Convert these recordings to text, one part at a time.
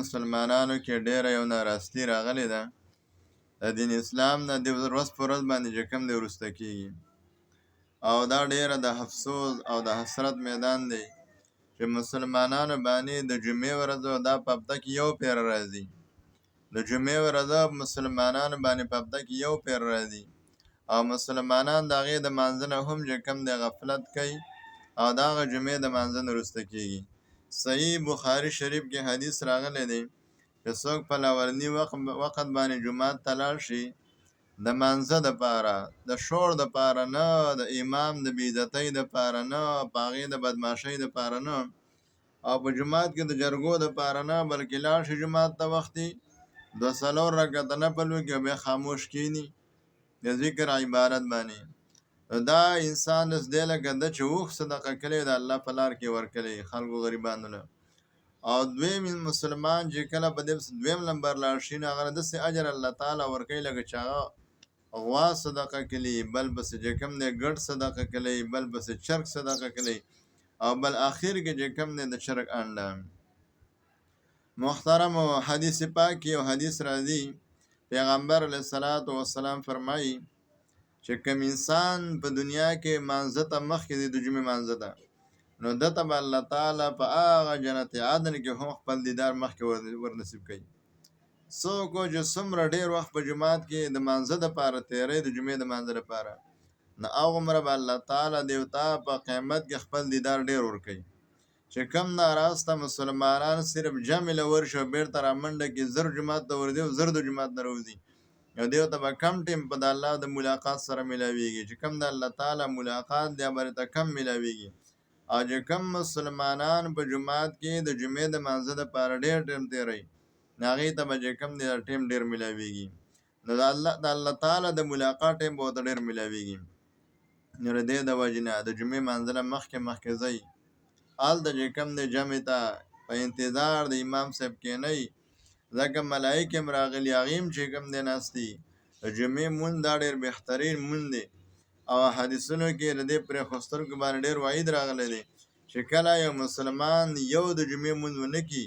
مسلمانانو کې ډیره یو ناراستي راغلې ده د دین اسلام نه د ورځ په ورځ باندې چې کوم دی وروسته کېږي، او دا ډیره د افسوس او د حسرت میدان دی چې مسلمانانو باندې د جمعې ورځ دا په هفته کې یو پیر راځي، د جمعې ورځ مسلمانانو باندې په هفته کې یو پیر راځي، او مسلمانان د هغې د لمانځه نه هم چې کوم دی غفلت کوي او د هغه جمعې د لمانځه نه وروسته کېږي. صحیح بخاري شریف کې حدیث راغلی دی چې څوک په لاورني وخت باندې جومات ته لاړ شي د لمانځه دپاره، د شور دپاره نه، د امام د بېعزتۍ دپاره نه، په هغې د بدماشۍ دپاره نه، او په جومات کې د جرګو دپاره نه، بلکې لاړ شي جومات ته وختي 2-3 رکعته نفل وکړي او بیا خاموش کښېني د ذکر عبادت باندې. دا انسان داسې دی لکه ده چې اوښ صدقه کړی د الله په لار کې ورکړی خلکو غریبانو له. او دویم مسلمان چې کله په دې دویم نمبر لاړ شي نو هغه داسې اجر الله تعالی ورکوي لکه چې هغه غوا صدقه کړي، بل پسې چې کوم دی ګډ صدقه کړي، بل پسې چرګ صدقه کړي، او بل آخر کې چې کوم دی د چرګ انډه. محترم حدیث پاک کې یو حدیث راځي، پیغمبر علیه الصلاة والسلام فرمایي چې کوم انسان په دنیا کې مانځه ته مخکې دی د جمعې مانځه ته، نو ده ته به الله تعالی په هغه جنت عدن کې هم خپل دیدار مخکې ورنصیب کوي. څوک چې څومره ډېر وخت په جومات کې د مانځه دپاره تېروي، د جمعې د مانځه لپاره، نو هغومره به الله تعالی دیوتا په قیامت کې خپل دیدار ډېر ورکوي. چې کم ناراسته مسلمانان صرف جمع له ورشي او بېرته رامنډه کړي، زر جومات ته ورځي او زر د جومات نه راوځي، او دیو ته به کم ټیم په د الله د ملاقات سره میلاویږي، چې کم د الله تعالی ملاقات دی هغه ته کم میلاویږي. او چې کم مسلمانان په جومات کې د جمعې د لمانځه دپاره ډېر ټیم تېروي، نو هغې ته به چې کم دی ټیم ډېر میلاویږي، نو د الله تعالی د ملاقات ټیم به ورته ډېر میلاویږي. نو د دې د وجې نه د جمعې لمانځه نه مخکې ځئ، هلته چې کوم دی جمعې ته په انتظار د امام صاحب کښېنئ، ځکه ملایکې هم راغلي هغې هم چې کوم دی ناست دي. د جمعې لمونځ دا ډېر بهترین لمونځ دی، او حدیثونو کې د دې پرېښودونکو باندې ډېر وعید راغلی دی چې کله یو مسلمان یو د جمعې لمونځ ونه کړي،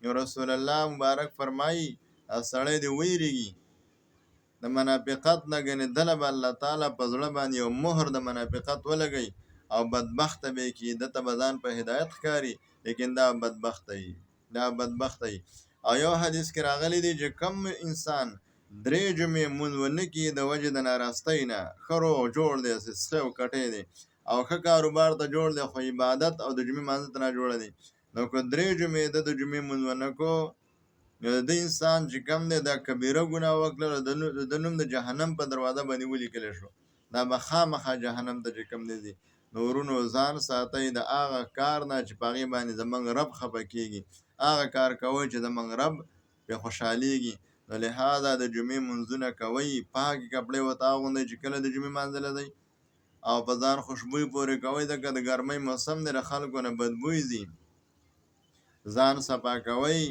نو رسول الله مبارک فرمایي سړی دې ویرېږي د منافقت نه، ګنې دله به الله تعالی په زړه باندې یو مهر د منافقت ولګوي او بدبخته به یې کړي، ده ته به ځان په هدایت ښکاري لیکن دا بدبخته وي. او یو حدیث کې راغلی دی چې کم انسان 3 جمعې لمونځ ونه کړي د وجې د ناراستۍ نه، ښه روغ جوړ دی، سستی او کټی دی او ښه کاروبار ته جوړ دی، خو عبادت او د جمعې لمانځه ته ناجوړه دی، نو که 3 جمعې ده د جمعې لمونځ ونه کړو، نو د دې انسان چې کوم دی دا کبیره ګناه وکړله، د نوم د جهنم په دروازه باندې ولیکلی شو، دا به خامخا جهنم ته چې کوم دی ځي. نو ورونو ځان ساتئ د هغه کار نه چې په هغې باندې زموږ رب خفه کېږي، هغه کار کوئ چې زموږ رب پرې خوشحالېږي. نو لهذا د جمعې لمونځونه کوئ، پاکې کپړې ورته اغوندئ چې کله د جمعې لمانځه له ځئ، او په ځان خوشبوی پورې کوئ ځکه د ګرمۍ موسم دی، د خلکو نه بدبوی ځي. ځان صفا کوئ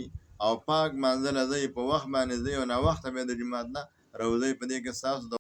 او پاک لمانځه له ځئ، په وخت باندې ځئ او ناوخته بیا د جومات نه راوځئ، په دې کې ستاسو د